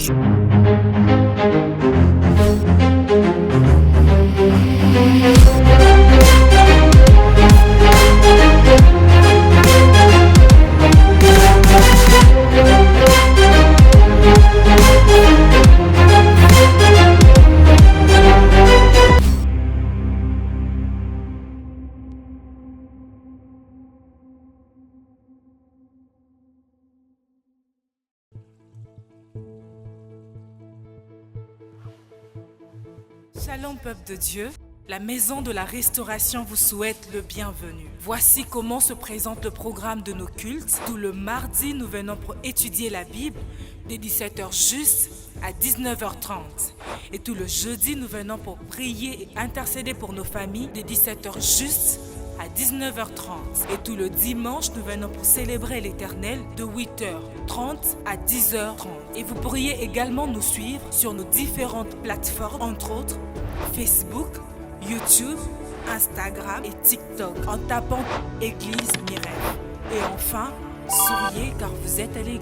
Shalom peuple de Dieu, la maison de la restauration vous souhaite le bienvenu. Voici comment se présente le programme de nos cultes. Tout le mardi, nous venons pour étudier la Bible de 17h juste à 19h30. Et tout le jeudi, nous venons pour prier et intercéder pour nos familles de 17h juste à 19h30. Et tout le dimanche, nous venons pour célébrer l'Éternel de 8h30 à 10h30. Et vous pourriez également nous suivre sur nos différentes plateformes, entre autres Facebook, YouTube, Instagram et TikTok, en tapant Église Mirel. Et enfin, souriez car vous êtes à l'église.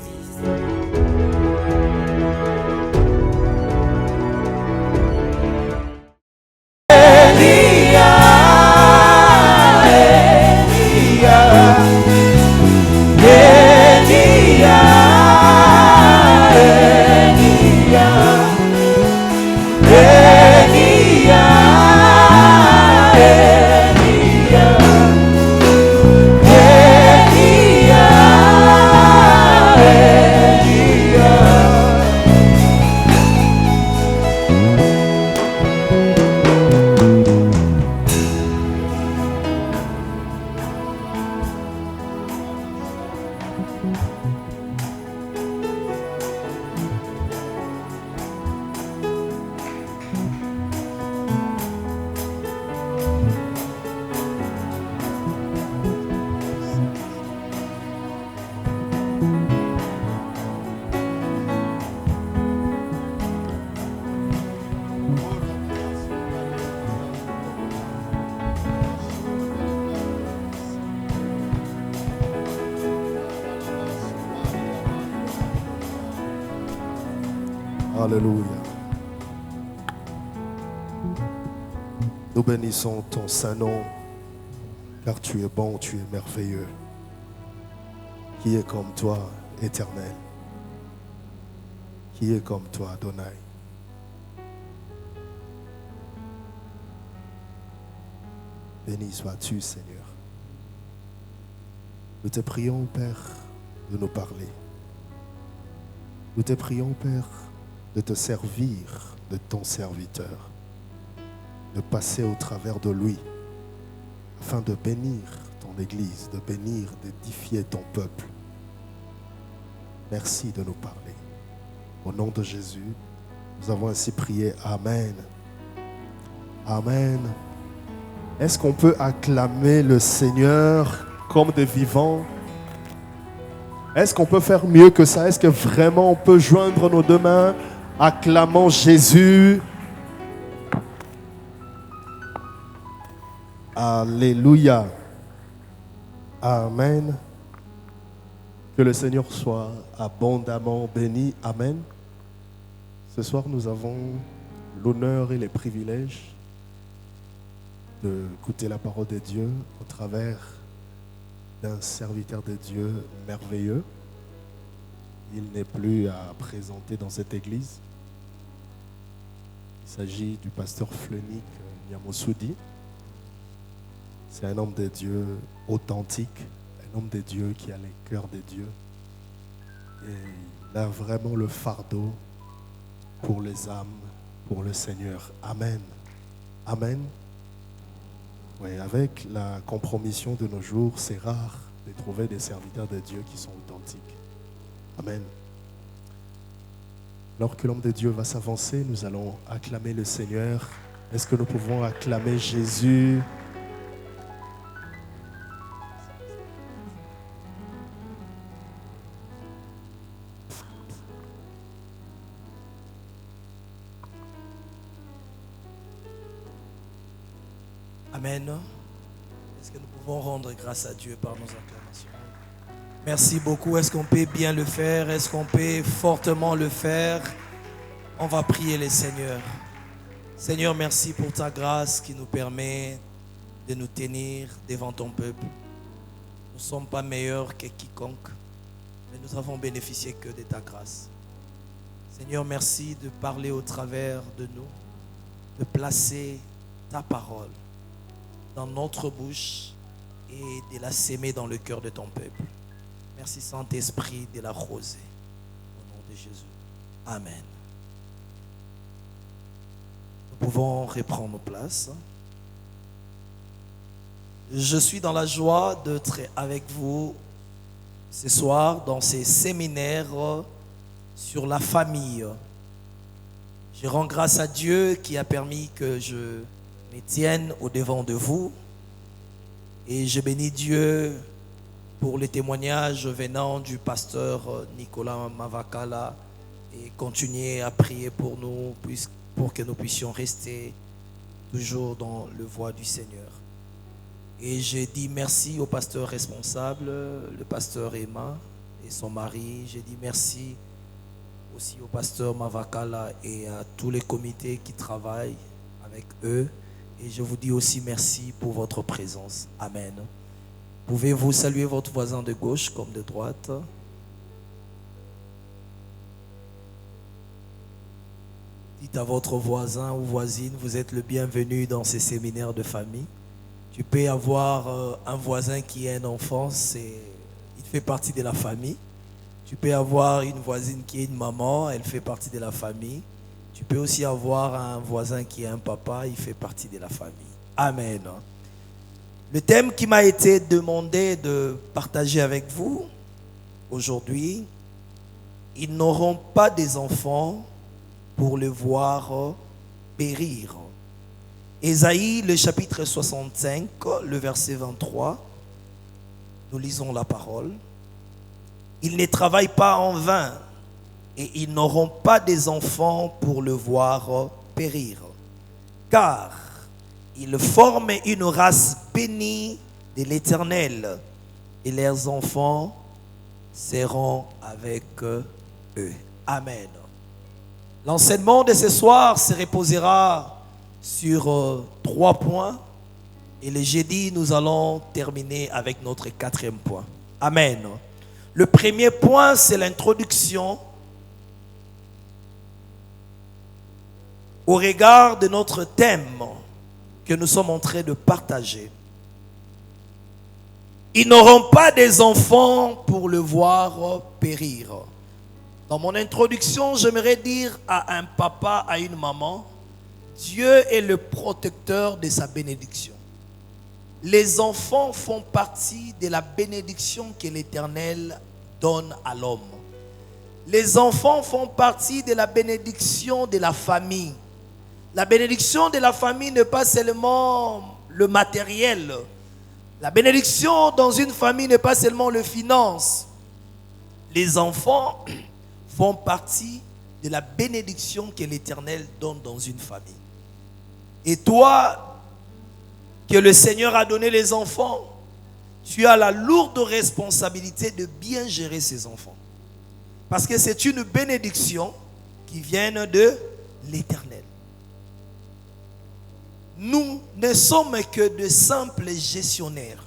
Alléluia. Nous bénissons ton saint nom, car tu es bon, tu es merveilleux. Qui est comme toi, Éternel? Qui est comme toi, Adonai? Béni sois-tu, Seigneur. Nous te prions, Père, de nous parler. Nous te prions, Père, de te servir de ton serviteur, de passer au travers de lui, afin de bénir ton Église, de bénir, d'édifier ton peuple. Merci de nous parler. Au nom de Jésus, nous avons ainsi prié. Amen. Amen. Est-ce qu'on peut acclamer le Seigneur comme des vivants? Est-ce qu'on peut faire mieux que ça? Est-ce que vraiment on peut joindre nos deux mains? Acclamons Jésus. Alléluia. Amen. Que le Seigneur soit abondamment béni. Amen. Ce soir, nous avons l'honneur et les privilèges d'écouter la parole de Dieu au travers d'un serviteur de Dieu merveilleux. Il n'est plus à présenter dans cette église. Il s'agit du pasteur Flenick Nyamosoudi. C'est un homme de Dieu authentique, un homme de Dieu qui a les cœurs de Dieu. Et il a vraiment le fardeau pour les âmes, pour le Seigneur. Amen. Amen. Oui, avec la compromission de nos jours, c'est rare de trouver des serviteurs de Dieu qui sont authentiques. Amen. Alors que l'homme de Dieu va s'avancer, nous allons acclamer le Seigneur. Est-ce que nous pouvons acclamer Jésus? Amen. Est-ce que nous pouvons rendre grâce à Dieu par nos acclamations? Merci beaucoup. Est-ce qu'on peut bien le faire? Est-ce qu'on peut fortement le faire? On va prier le Seigneur. Seigneur, merci pour ta grâce qui nous permet de nous tenir devant ton peuple. Nous ne sommes pas meilleurs que quiconque, mais nous avons bénéficié que de ta grâce. Seigneur, merci de parler au travers de nous, de placer ta parole dans notre bouche et de la s'aimer dans le cœur de ton peuple. Merci Saint-Esprit de l'arroser. Au nom de Jésus. Amen. Nous pouvons reprendre nos places. Je suis dans la joie d'être avec vous ce soir dans ces séminaires sur la famille. Je rends grâce à Dieu qui a permis que je me tienne au devant de vous. Et je bénis Dieu pour les témoignages venant du pasteur Nicolas Mavakala et continuer à prier pour nous, pour que nous puissions rester toujours dans le voie du Seigneur. Et je dis merci au pasteur responsable, le pasteur Emma et son mari. Je dis merci aussi au pasteur Mavakala et à tous les comités qui travaillent avec eux. Et je vous dis aussi merci pour votre présence. Amen. Pouvez-vous saluer votre voisin de gauche comme de droite? Dites à votre voisin ou voisine, vous êtes le bienvenu dans ces séminaires de famille. Tu peux avoir un voisin qui est un enfant, il fait partie de la famille. Tu peux avoir une voisine qui est une maman, elle fait partie de la famille. Tu peux aussi avoir un voisin qui est un papa, il fait partie de la famille. Amen. Le thème qui m'a été demandé de partager avec vous aujourd'hui, ils n'auront pas des enfants pour le voir périr. Ésaïe, le chapitre 65, le verset 23, nous lisons la parole. Ils ne travaillent pas en vain et ils n'auront pas des enfants pour le voir périr. Car ils forment une race bénie de l'Éternel et leurs enfants seront avec eux. Amen. L'enseignement de ce soir se reposera sur 3 points et le jeudi nous allons terminer avec notre 4e point. Amen. Le premier point, c'est l'introduction au regard de notre thème que nous sommes en train de partager. Ils n'auront pas des enfants pour le voir périr. Dans mon introduction, j'aimerais dire à un papa, à une maman, Dieu est le protecteur de sa bénédiction. Les enfants font partie de la bénédiction que l'Éternel donne à l'homme. Les enfants font partie de la bénédiction de la famille. La bénédiction de la famille n'est pas seulement le matériel. La bénédiction dans une famille n'est pas seulement le finance. Les enfants font partie de la bénédiction que l'Éternel donne dans une famille. Et toi, que le Seigneur a donné les enfants, tu as la lourde responsabilité de bien gérer ces enfants. Parce que c'est une bénédiction qui vient de l'Éternel. Nous ne sommes que de simples gestionnaires.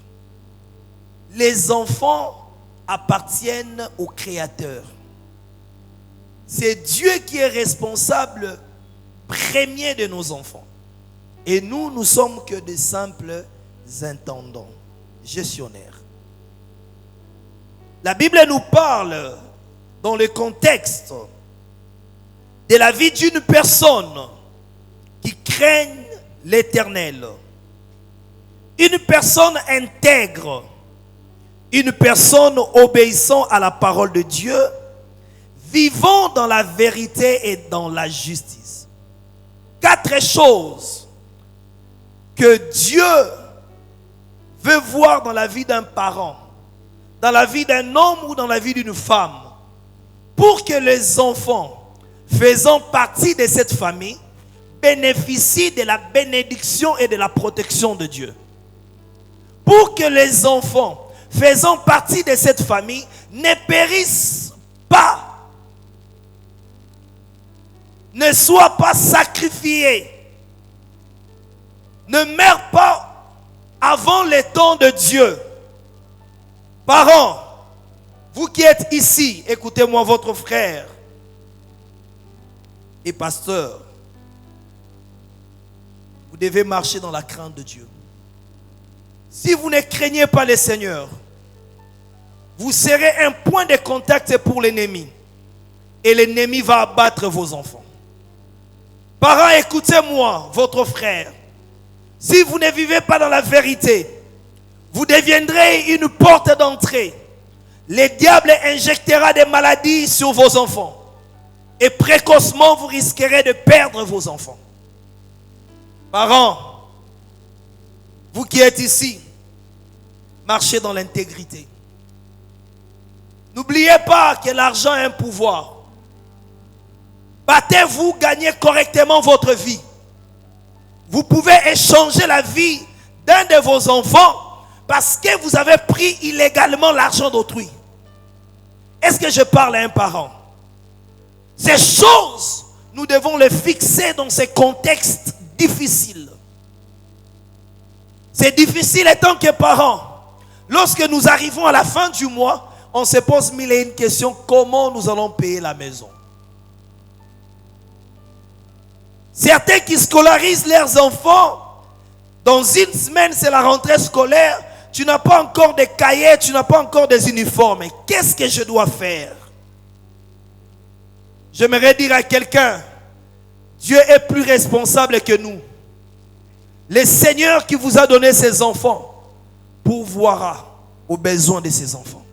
Les enfants appartiennent au Créateur. C'est Dieu qui est responsable premier de nos enfants. Et nous, nous sommes que de simples intendants, gestionnaires. La Bible nous parle dans le contexte de la vie d'une personne qui craigne l'Éternel. Une personne intègre, une personne obéissant à la parole de Dieu, vivant dans la vérité et dans la justice. 4 choses que Dieu veut voir dans la vie d'un parent, dans la vie d'un homme ou dans la vie d'une femme, pour que les enfants faisant partie de cette famille bénéficient de la bénédiction et de la protection de Dieu. Pour que les enfants faisant partie de cette famille ne périssent pas. ne soient pas sacrifiés. Ne meurent pas avant les temps de Dieu. Parents, vous qui êtes ici, écoutez-moi, votre frère et pasteur, vous devez marcher dans la crainte de Dieu. Si vous ne craignez pas le Seigneur, vous serez un point de contact pour l'ennemi. Et l'ennemi va abattre vos enfants. Parents, écoutez-moi, votre frère. Si vous ne vivez pas dans la vérité, vous deviendrez une porte d'entrée. Le diable injectera des maladies sur vos enfants. Et précocement, vous risquerez de perdre vos enfants. Parents, vous qui êtes ici, marchez dans l'intégrité. N'oubliez pas que l'argent a un pouvoir. Battez-vous, gagnez correctement votre vie. Vous pouvez échanger la vie d'un de vos enfants parce que vous avez pris illégalement l'argent d'autrui. Est-ce que je parle à un parent? Ces choses, nous devons les fixer dans ces contextes difficiles. C'est difficile en tant que parents. Lorsque nous arrivons à la fin du mois, on se pose mille et une questions. Comment nous allons payer la maison? Certains qui scolarisent leurs enfants, dans une semaine, c'est la rentrée scolaire. Tu n'as pas encore de cahiers, tu n'as pas encore des uniformes. Qu'est-ce que je dois faire? J'aimerais dire à quelqu'un, Dieu est plus responsable que nous. Le Seigneur qui vous a donné ses enfants pourvoira aux besoins de ses enfants.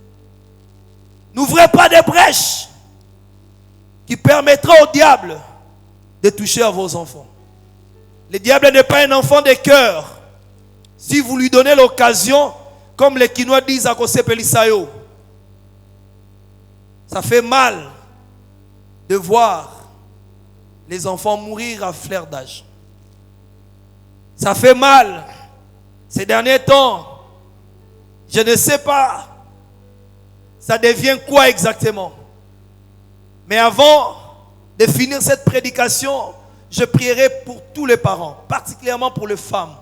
N'ouvrez pas de brèches qui permettront au diable de toucher à vos enfants. Le diable n'est pas un enfant de cœur. Si vous lui donnez l'occasion, comme les Quinois disent à Kose Pelisayo, ça fait mal de voir les enfants mourir à fleur d'âge. Ça fait mal. Ces derniers temps, je ne sais pas, ça devient quoi exactement. Mais avant de finir cette prédication, je prierai pour tous les parents, particulièrement pour les femmes.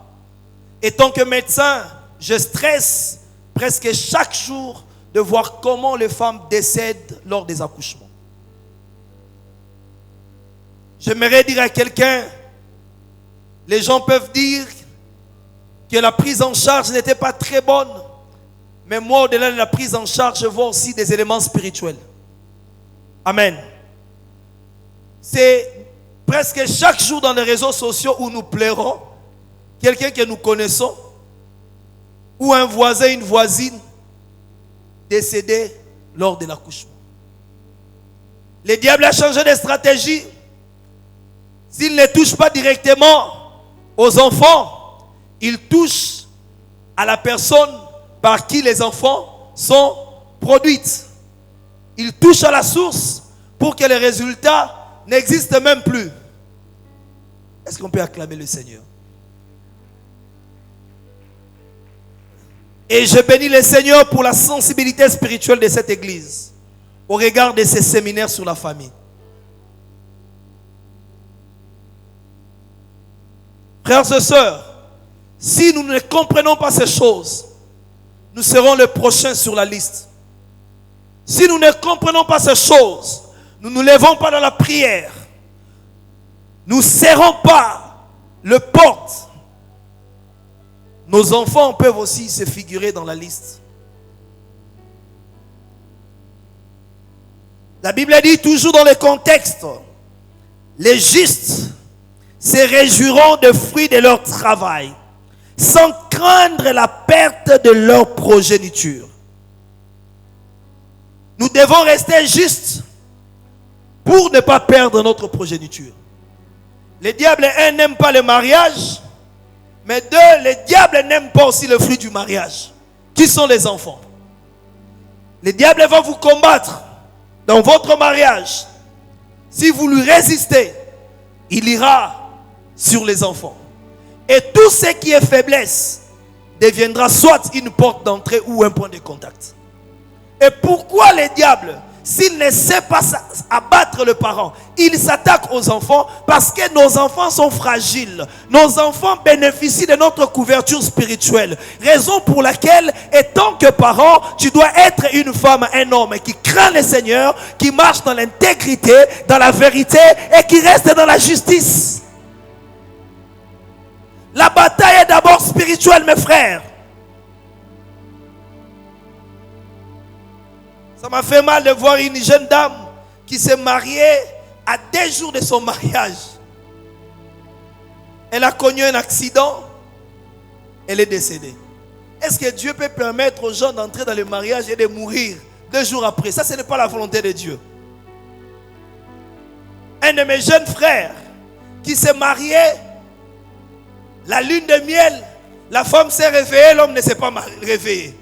Et tant que médecin, je stresse presque chaque jour de voir comment les femmes décèdent lors des accouchements. J'aimerais dire à quelqu'un, les gens peuvent dire que la prise en charge n'était pas très bonne, mais moi, au-delà de la prise en charge, je vois aussi des éléments spirituels. Amen. C'est presque chaque jour dans les réseaux sociaux où nous pleurons, quelqu'un que nous connaissons, ou un voisin, une voisine, décédé lors de l'accouchement. Le diable a changé de stratégie. S'il ne touche pas directement aux enfants, il touche à la personne par qui les enfants sont produits. Il touche à la source pour que les résultats n'existent même plus. Est-ce qu'on peut acclamer le Seigneur? Et je bénis le Seigneur pour la sensibilité spirituelle de cette église au regard de ces séminaires sur la famille. Frères et sœurs, si nous ne comprenons pas ces choses, nous serons les prochains sur la liste. Si nous ne comprenons pas ces choses, nous ne nous levons pas dans la prière. Nous ne serrons pas le porte. Nos enfants peuvent aussi se figurer dans la liste. La Bible dit toujours dans le contexte, les justes se réjouiront des fruits de leur travail, sans craindre la perte de leur progéniture. Nous devons rester justes pour ne pas perdre notre progéniture. Le diable, un, n'aime pas le mariage, mais deux, le diable n'aime pas aussi le fruit du mariage, qui sont les enfants. Le diable va vous combattre dans votre mariage. Si vous lui résistez, il ira sur les enfants. Et tout ce qui est faiblesse deviendra soit une porte d'entrée ou un point de contact. Et pourquoi le diable s'il ne sait pas abattre le parent, il s'attaque aux enfants parce que nos enfants sont fragiles. Nos enfants bénéficient de notre couverture spirituelle. Raison pour laquelle, étant que parent, tu dois être une femme, un homme qui craint le Seigneur, qui marche dans l'intégrité, dans la vérité et qui reste dans la justice. La bataille est d'abord spirituelle, mes frères. Ça m'a fait mal de voir une jeune dame qui s'est mariée à 2 jours de son mariage. Elle a connu un accident. Elle est décédée. Est-ce que Dieu peut permettre aux gens d'entrer dans le mariage et de mourir 2 jours après? Ça, ce n'est pas la volonté de Dieu. Un de mes jeunes frères qui s'est marié, la lune de miel, la femme s'est réveillée, l'homme ne s'est pas réveillé.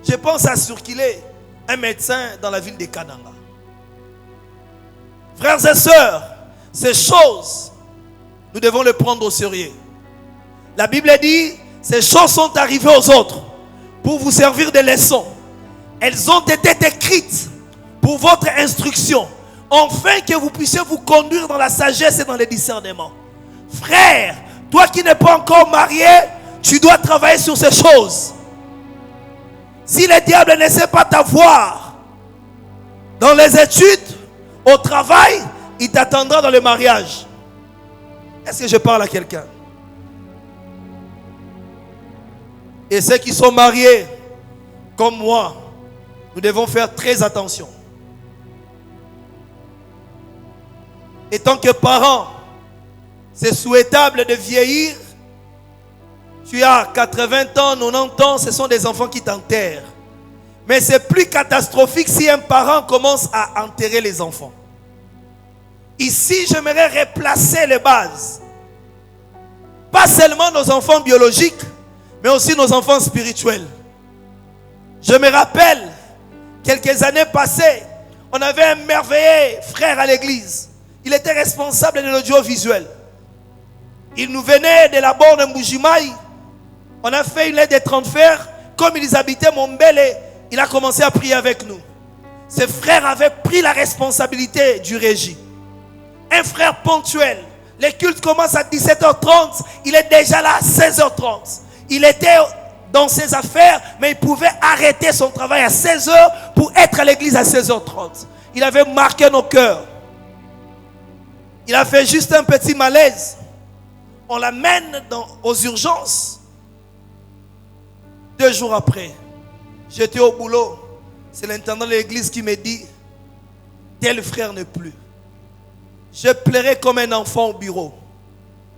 Je pense à Surkilé, un médecin dans la ville de Kananga. Frères et sœurs, ces choses, nous devons les prendre au sérieux. La Bible dit, ces choses sont arrivées aux autres pour vous servir de leçons. Elles ont été écrites pour votre instruction, afin que vous puissiez vous conduire dans la sagesse et dans le discernement. Frère, toi qui n'es pas encore marié, tu dois travailler sur ces choses. Si le diable ne sait pas t'avoir dans les études, au travail, il t'attendra dans le mariage. Est-ce que je parle à quelqu'un? Et ceux qui sont mariés, comme moi, nous devons faire très attention. Et tant que parent, c'est souhaitable de vieillir. Tu as 80 ans, 90 ans, ce sont des enfants qui t'enterrent. Mais c'est plus catastrophique si un parent commence à enterrer les enfants. Ici, j'aimerais replacer les bases. Pas seulement nos enfants biologiques, mais aussi nos enfants spirituels. Je me rappelle, quelques années passées, on avait un merveilleux frère à l'église. Il était responsable de l'audiovisuel. Il nous venait de la borne Mbujimaï. On a fait une lettre de transfert. Comme ils habitaient Mombele, il a commencé à prier avec nous. Ses frères avaient pris la responsabilité du régie. Un frère ponctuel. Les cultes commencent à 17h30. Il est déjà là à 16h30. Il était dans ses affaires, mais il pouvait arrêter son travail à 16h pour être à l'église à 16h30. Il avait marqué nos cœurs. Il a fait juste un petit malaise. On l'amène aux urgences. 2 jours après, j'étais au boulot. C'est l'intendant de l'église qui me dit, tel frère n'est plus. Je pleurais comme un enfant au bureau.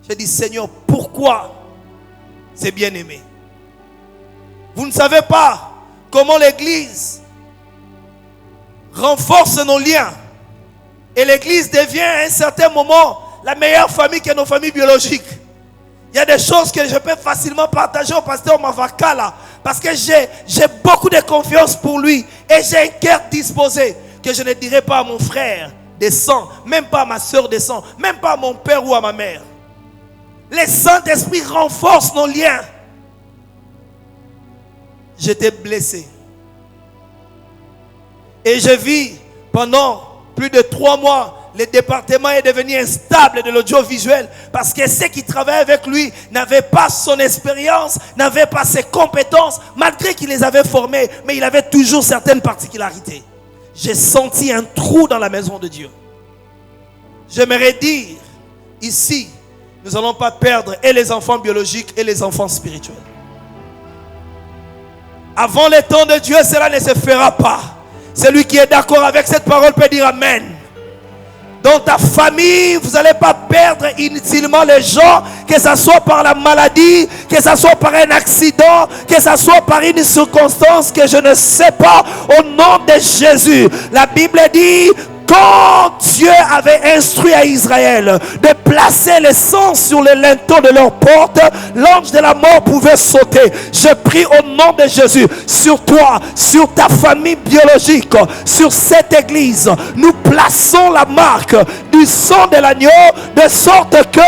J'ai dit, Seigneur, pourquoi c'est bien aimé? Vous ne savez pas comment l'église renforce nos liens. Et l'église devient à un certain moment la meilleure famille que nos familles biologiques. Il y a des choses que je peux facilement partager au pasteur Mavakala parce que j'ai beaucoup de confiance pour lui et j'ai un cœur disposé que je ne dirai pas à mon frère de sang, même pas à ma soeur de sang, même pas à mon père ou à ma mère. Le Saint-Esprit renforce nos liens. J'étais blessé. Et je vis pendant plus de 3 mois, le département est devenu instable de l'audiovisuel parce que ceux qui travaillaient avec lui n'avaient pas son expérience, n'avaient pas ses compétences, malgré qu'il les avait formés, mais il avait toujours certaines particularités. J'ai senti un trou dans la maison de Dieu. J'aimerais dire, ici, nous n'allons pas perdre et les enfants biologiques et les enfants spirituels. Avant le temps de Dieu, cela ne se fera pas. Celui qui est d'accord avec cette parole peut dire Amen. Dans ta famille, vous n'allez pas perdre inutilement les gens, que ce soit par la maladie, que ce soit par un accident, que ce soit par une circonstance que je ne sais pas, au nom de Jésus. La Bible dit, quand Dieu avait instruit à Israël de placer le sang sur les linteaux de leur porte, l'ange de la mort pouvait sauter. Je prie au nom de Jésus sur toi, sur ta famille biologique, sur cette église. Nous plaçons la marque du sang de l'agneau de sorte que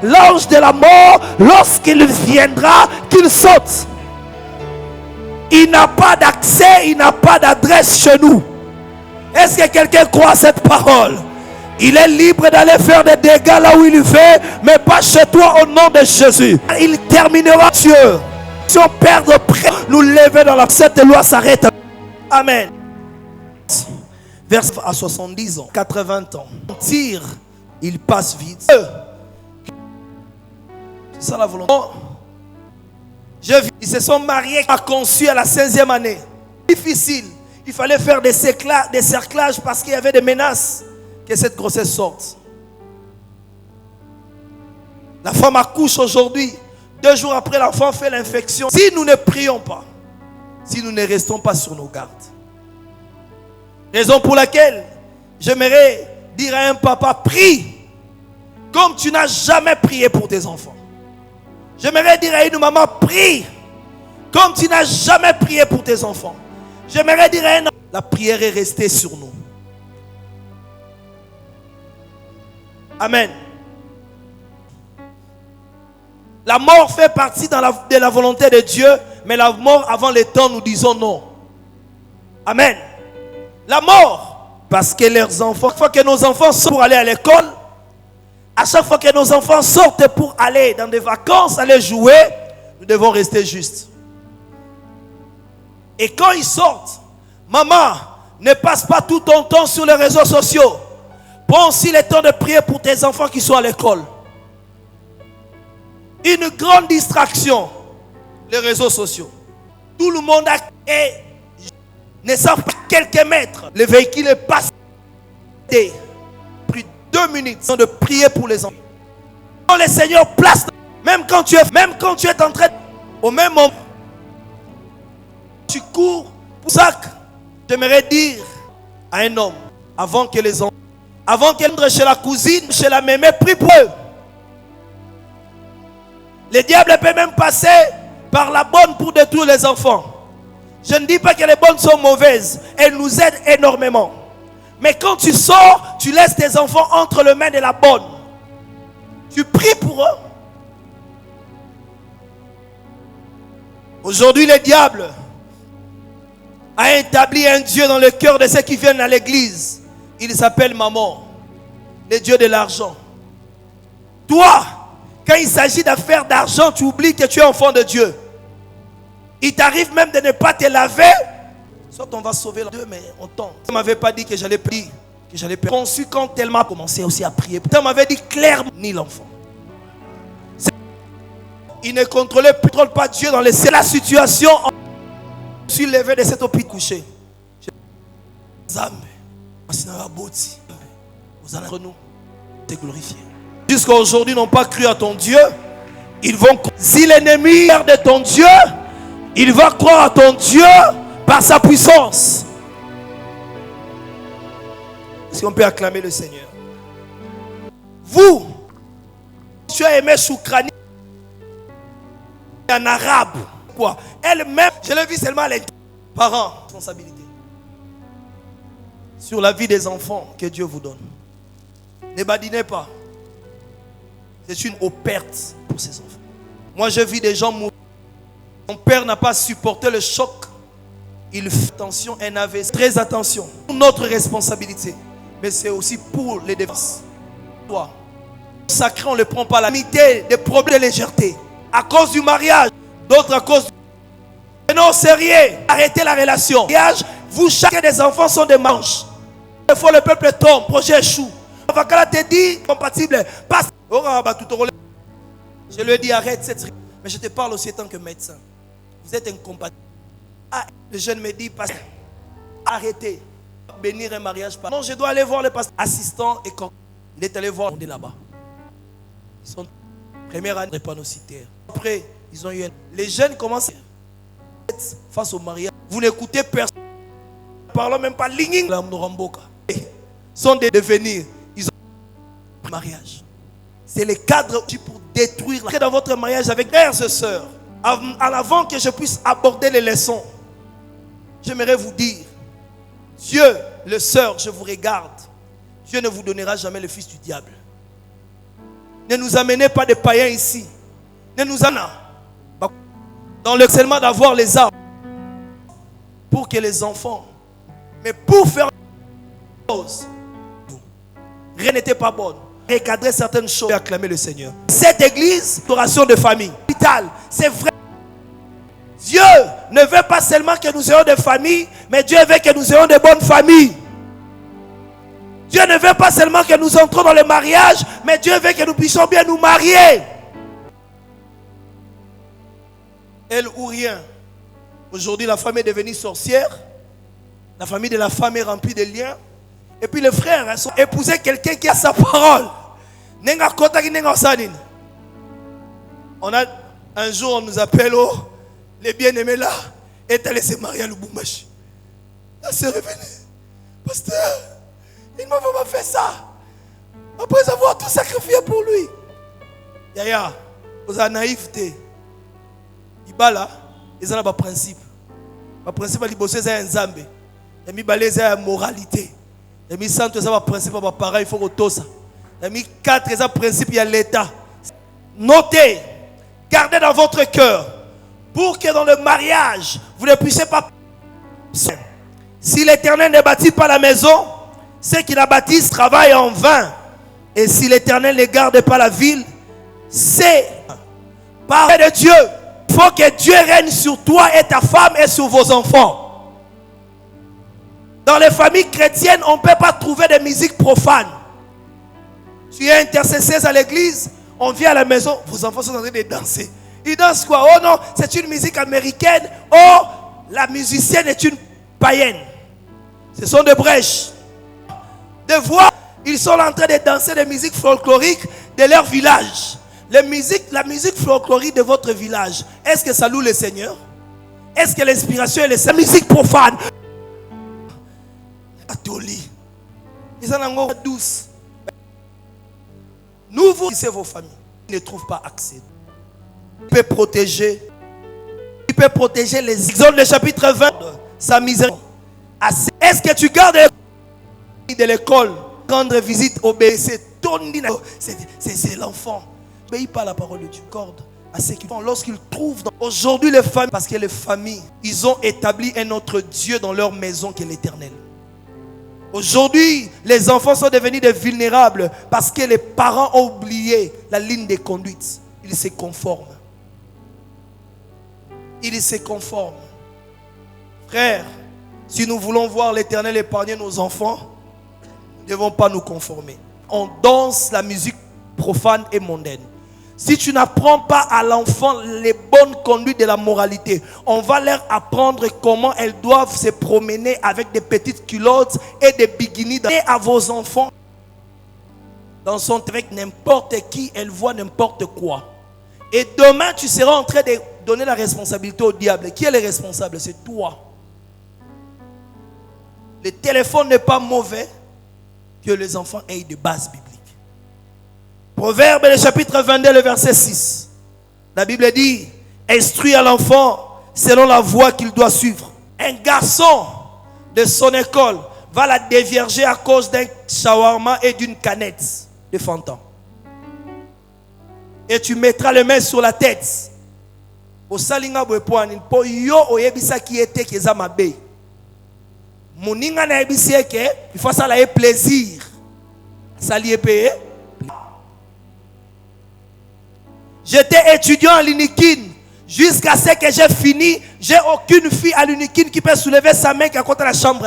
l'ange de la mort, lorsqu'il viendra, qu'il saute. Il n'a pas d'accès, il n'a pas d'adresse chez nous. Est-ce que quelqu'un croit à cette parole? Il est libre d'aller faire des dégâts là où il fait, mais pas chez toi au nom de Jésus. Il terminera Dieu. Si on perd de près, nous lever dans la... Cette loi s'arrête. Amen. Verset à 70 ans, 80 ans. On tire, il passe vite. C'est ça la volonté. Ils se sont mariés, a conçu à la 15e année. Difficile. Il fallait faire des cerclages parce qu'il y avait des menaces que cette grossesse sorte. La femme accouche aujourd'hui. 2 jours après, l'enfant fait l'infection. Si nous ne prions pas, si nous ne restons pas sur nos gardes. Raison pour laquelle j'aimerais dire à un papa, prie comme tu n'as jamais prié pour tes enfants. J'aimerais dire à une maman, prie comme tu n'as jamais prié pour tes enfants. J'aimerais dire à un homme, la prière est restée sur nous. Amen. La mort fait partie de la volonté de Dieu, mais la mort avant le temps, nous disons non. Amen. La mort, parce que leurs enfants, chaque fois que nos enfants sortent pour aller à l'école, à chaque fois que nos enfants sortent pour aller dans des vacances, aller jouer, nous devons rester justes. Et quand ils sortent, maman, ne passe pas tout ton temps sur les réseaux sociaux. Prends aussi le temps de prier pour tes enfants qui sont à l'école. Une grande distraction, les réseaux sociaux. Tout le monde ne savent pas quelques mètres. Le véhicule est passé. Pris 2 minutes de prier pour les enfants. Quand le Seigneur place, même quand tu es en train, au même moment, tu cours pour ça. J'aimerais dire à un homme, avant que les enfants, avant qu'elle entre chez la cousine, chez la mémé, prie pour eux. Le diable peut même passer par la bonne pour détruire les enfants. Je ne dis pas que les bonnes sont mauvaises. Elles nous aident énormément. Mais quand tu sors, tu laisses tes enfants entre les mains de la bonne. Tu pries pour eux. Aujourd'hui, le diable a établi un Dieu dans le cœur de ceux qui viennent à l'église. Il s'appelle Maman, le Dieu de l'argent. Toi, quand il s'agit d'affaires d'argent, tu oublies que tu es enfant de Dieu. Il t'arrive même de ne pas te laver. Soit on va sauver Dieu, mais on tente. Tu ne m'avais pas dit que j'allais prier, que j'allais prier. Conçu quand elle m'a commencé aussi à prier. Tu m'avais dit clairement, ni l'enfant. Il ne contrôle pas Dieu dans les... C'est la situation. Je suis levé de cet hôpital couché. Nous te glorifier. Jusqu'à aujourd'hui, n'ont pas cru à ton Dieu. Ils vont. Si l'ennemi est de ton Dieu, il va croire à ton Dieu par sa puissance. Est-ce qu'on peut acclamer le Seigneur? Vous, tu as aimé Choukrani en arabe. Quoi? Elle-même, je l'ai vu seulement les parents. Responsabilité sur la vie des enfants que Dieu vous donne. Ne badinez pas. C'est une perte pour ces enfants. Moi, je vis des gens mourir. Mon père n'a pas supporté le choc. Il fait attention, un AVC. Très attention. Notre responsabilité. Mais c'est aussi pour les défenses. Toi, sacré, on ne le prend pas la limité des problèmes de légèreté. À cause du mariage, d'autres à cause du... Non, sérieux. Arrêtez la relation. Mariage, vous, chacun des enfants sont des manches. Des fois, le peuple tombe, projet échoue. Vakala te dit, compatible. Passe. Je lui ai dit, arrête cette... Mais je te parle aussi en tant que médecin. Vous êtes incompatible. Ah, le jeune me dit, pasteur, arrêtez. Bénir un mariage. Non, je dois aller voir le pasteur assistant et quand il est allé voir, on est là-bas. Ils sont première année drépanocytaire. Après, ils ont eu un... Les jeunes commencent face au mariage. Vous n'écoutez personne. Parlons même pas linging. Ils sont des devenir. Ils ont un mariage. C'est le cadre pour détruire dans votre mariage avec frères et sœurs. Avant que je puisse aborder les leçons, j'aimerais vous dire, Dieu, le sœur, je vous regarde. Dieu ne vous donnera jamais le fils du diable. Ne nous amenez pas des païens ici. Ne nous amenez dans le seulement d'avoir les armes pour que les enfants, mais pour faire Rien n'était pas bon. Recadrer certaines choses et acclamer le Seigneur. Cette église, adoration de famille. C'est vrai. Dieu ne veut pas seulement que nous ayons des familles, mais Dieu veut que nous ayons de bonnes familles. Dieu ne veut pas seulement que nous entrons dans le mariage, mais Dieu veut que nous puissions bien nous marier. Elle ou rien. Aujourd'hui, la femme est devenue sorcière. La famille de la femme est remplie de liens. Et puis les frères ont épousé quelqu'un qui a sa parole. On a un jour, on nous appelle, oh, les bien-aimés là, est allé se marier à Lubumbashi. Là, c'est revenu. Pasteur, il ne m'a pas fait ça. Après avoir tout sacrifié pour lui. Yaya, vous avez naïveté. Ibala, ils ont un principe. Le principe c'est un zambé. Il y a une moralité. Il y a un principe de parents, il faut que tout ça. Il y a 4 principes, il y a l'État. Notez, gardez dans votre cœur, pour que dans le mariage, vous ne puissiez pas. Si l'Éternel ne bâtit pas la maison, ceux qui la bâtissent travaillent en vain. Et si l'Éternel ne garde pas la ville, c'est par de Dieu. Il faut que Dieu règne sur toi et ta femme et sur vos enfants. Dans les familles chrétiennes, on ne peut pas trouver de musique profane. Tu es intercesseur à l'église, on vient à la maison, vos enfants sont en train de danser. Ils dansent quoi? Oh non, c'est une musique américaine. Oh, la musicienne est une païenne. Ce sont des brèches. De voir, ils sont en train de danser des musiques folkloriques de leur village. La musique folklorique de votre village, est-ce que ça loue le Seigneur? Est-ce que l'inspiration est la musique profane? Atoli. Ils sont encore douces. Nous vous disiez vos familles ne trouvent pas accès. Il peut protéger. Il peut protéger les exemples. Le chapitre 20, sa misère. Est-ce que tu gardes de l'école, rendre visite au BC, c'est l'enfant. Mais il parle la parole de Dieu. Corde à ceux qui font lorsqu'ils trouvent aujourd'hui les familles, parce que les familles, ils ont établi un autre Dieu dans leur maison qui est l'Éternel. Aujourd'hui, les enfants sont devenus des vulnérables parce que les parents ont oublié la ligne de conduite. Ils se conforment. Ils se conforment. Frères, si nous voulons voir l'Éternel épargner nos enfants, nous ne devons pas nous conformer. On danse la musique profane et mondaine. Si tu n'apprends pas à l'enfant les bonnes conduites de la moralité, on va leur apprendre comment elles doivent se promener avec des petites culottes et des bikinis. Et à vos enfants, dans son avec n'importe qui, elle voit n'importe quoi. Et demain, tu seras en train de donner la responsabilité au diable. Qui est le responsable? C'est toi. Le téléphone n'est pas mauvais que les enfants aient de base biblique. Proverbe, le chapitre 22, le verset 6. La Bible dit, instruis à l'enfant selon la voie qu'il doit suivre. Un garçon de son école va la dévierger à cause d'un shawarma et d'une canette de Fanta. Et tu mettras les mains sur la tête. Au salinga bwepoani po yo oyebisa ki ete keza mabe. Moninga na ebisi ke il faut ça la plaisir. Ça lié payé. J'étais étudiant à l'Unikin. Jusqu'à ce que j'ai fini, j'ai aucune fille à l'Unikin qui peut soulever sa main qui est contre la chambre.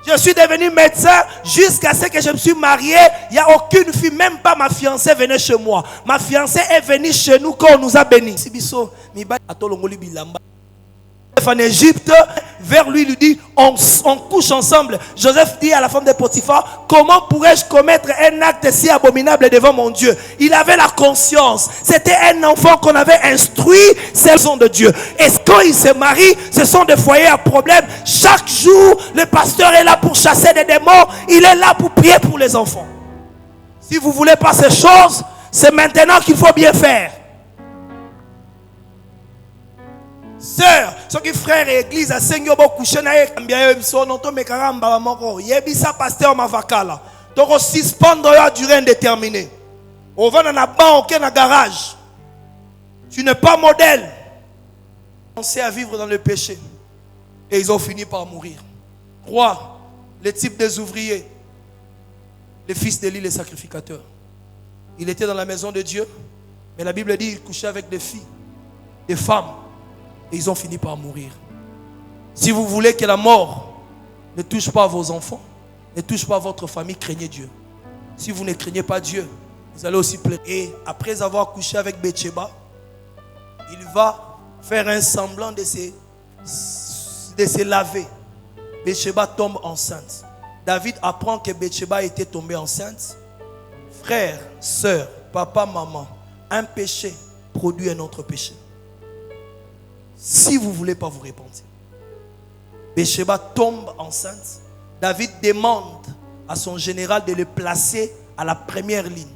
Je suis devenu médecin jusqu'à ce que je me suis marié. Il n'y a aucune fille, même pas ma fiancée venait chez moi. Ma fiancée est venue chez nous quand on nous a bénis. En Égypte, vers lui, il lui dit, on couche ensemble. Joseph dit à la femme de Potiphar, comment pourrais-je commettre un acte si abominable devant mon Dieu? Il avait la conscience. C'était un enfant qu'on avait instruit, c'est le son de Dieu. Et quand il se marie, ce sont des foyers à problème. Chaque jour, le pasteur est là pour chasser des démons. Il est là pour prier pour les enfants. Si vous ne voulez pas ces choses, c'est maintenant qu'il faut bien faire. Sœur, ceux qui frères et église à Seigneur coucher na bien non to mekara mbala moko yebisa pasteur mavakala to suspendre à durée indéterminée. On va dans la banque na garage. Tu n'es pas modèle. On sait à vivre dans le péché et ils ont fini par mourir. 3. Le type des ouvriers. Le fils d'Élie, le sacrificateur. Il était dans la maison de Dieu, mais la Bible dit qu'il couchait avec des filles, des femmes, et ils ont fini par mourir. Si vous voulez que la mort ne touche pas vos enfants, ne touche pas votre famille, craignez Dieu. Si vous ne craignez pas Dieu, vous allez aussi pleurer. Et après avoir couché avec Bathsheba, il va faire un semblant de se laver. Bathsheba tombe enceinte. David apprend que Bathsheba était tombée enceinte. Frère, sœur, papa, maman, un péché produit un autre péché. Si vous ne voulez pas vous repentir. Bathsheba tombe enceinte. David demande à son général de le placer à la première ligne.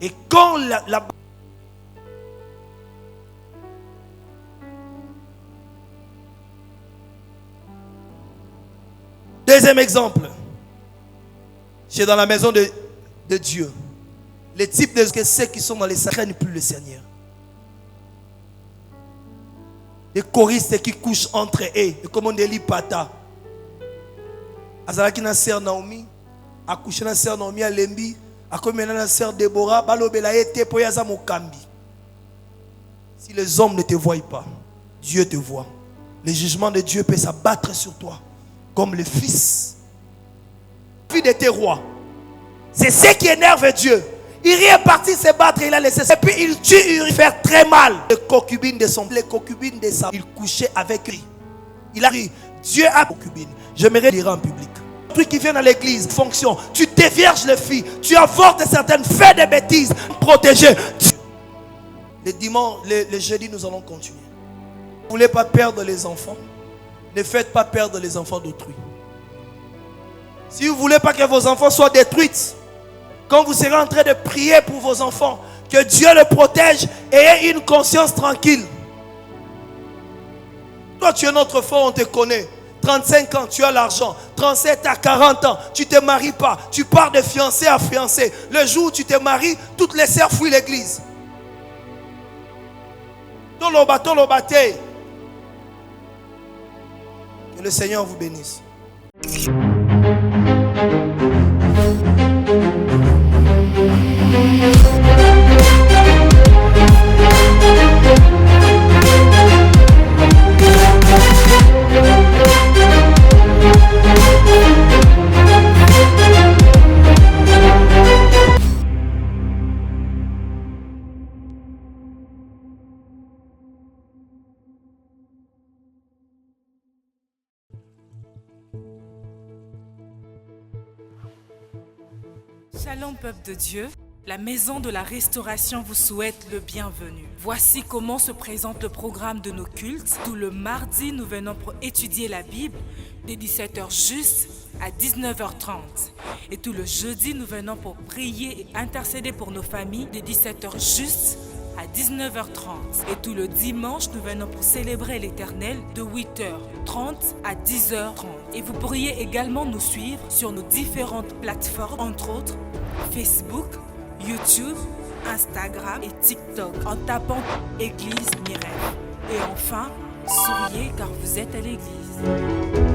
Et quand la deuxième exemple, c'est dans la maison de Dieu. Les types de ceux qui sont dans les sacrés ne plus le Seigneur. Les choristes qui couchent entre eux, et comme on dit Pata. Azalaki na sœur Naomi, a couché na sœur Naomi à Lembi, a commis na sœur Déborah, balobela ete po yaza mokambi. Si les hommes ne te voient pas, Dieu te voit. Le jugement de Dieu peut s'abattre sur toi. Comme le fils de tes rois. C'est ce qui énerve Dieu. Il est parti se battre, il a laissé. Et puis il tue, il fait très mal. Les concubines de sa, il couchait avec lui. Il a dit, Dieu a concubine. J'aimerais dire en public. Truc qui vient à l'église, fonction. Tu dévierges les filles, tu avortes certaines, fais des bêtises, protégées. Les dimanches, les jeudis, nous allons continuer. Vous ne voulez pas perdre les enfants? Ne faites pas perdre les enfants d'autrui. Si vous ne voulez pas que vos enfants soient détruits, quand vous serez en train de prier pour vos enfants, que Dieu les protège et ait une conscience tranquille. Toi, tu es notre fort, on te connaît. 35 ans, tu as l'argent. 37 à 40 ans, tu ne te maries pas. Tu pars de fiancé à fiancé. Le jour où tu te maries, toutes les sœurs fuient l'église. Que le Seigneur vous bénisse. Shalom peuple de Dieu, la maison de la restauration vous souhaite le bienvenu. Voici comment se présente le programme de nos cultes. Tout le mardi, nous venons pour étudier la Bible dès 17h juste à 19h30. Et tout le jeudi, nous venons pour prier et intercéder pour nos familles dès 17h juste à 19h30. Et tout le dimanche, nous venons pour célébrer l'Éternel de 8h30 à 10h30. Et vous pourriez également nous suivre sur nos différentes plateformes, entre autres Facebook, YouTube, Instagram et TikTok en tapant Église Mirel. Et enfin, souriez car vous êtes à l'église.